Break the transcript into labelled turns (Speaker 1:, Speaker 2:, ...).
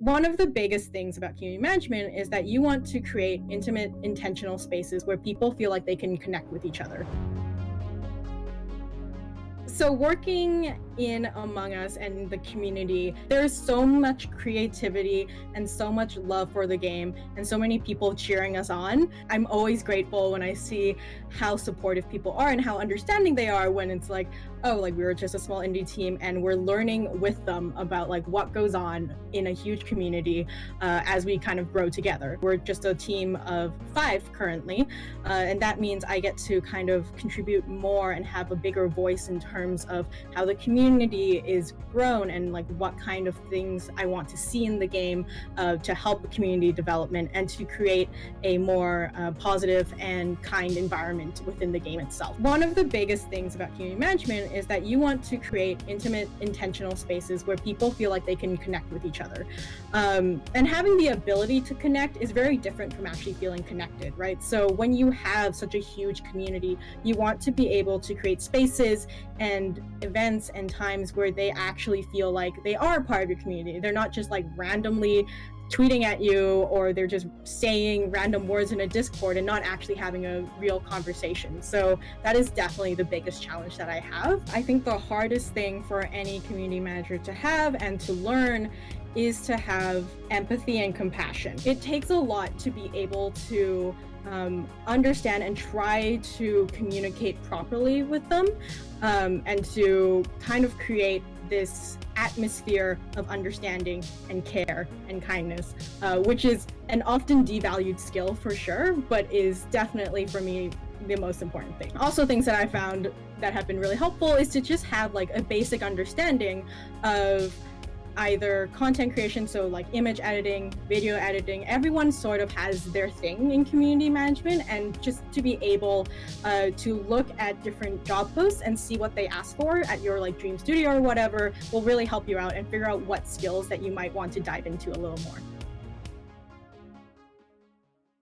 Speaker 1: One of the biggest things about community management is that you want to create intimate, intentional spaces where people feel like they can connect with each other. So working in Among Us and the community, there's so much creativity and so much love for the game and so many people cheering us on. I'm always grateful when I see how supportive people are and how understanding they are when it's like, oh, like we were just a small indie team and we're learning with them about like what goes on in a huge community as we kind of grow together. We're just a team of 5 currently, and that means I get to kind of contribute more and have a bigger voice in terms of how the community is grown and like what kind of things I want to see in the game to help community development and to create a more positive and kind environment within the game itself. One of the biggest things about community management is that you want to create intimate, intentional spaces where people feel like they can connect with each other. And having the ability to connect is very different from actually feeling connected, right? So when you have such a huge community, you want to be able to create spaces and events and times where they actually feel like they are part of your community. They're not just like randomly tweeting at you or they're just saying random words in a Discord and not actually having a real conversation. So that is definitely the biggest challenge that I have. I think the hardest thing for any community manager to have and to learn is to have empathy and compassion. It takes a lot to be able to understand and try to communicate properly with them and to kind of create this atmosphere of understanding and care and kindness, which is an often devalued skill for sure, but is definitely for me the most important thing. Also, things that I found that have been really helpful is to just have like a basic understanding of either content creation, so like image editing, video editing. Everyone sort of has their thing in community management, and just to be able to look at different job posts and see what they ask for at your like dream studio or whatever will really help you out and figure out what skills that you might want to dive into a little more.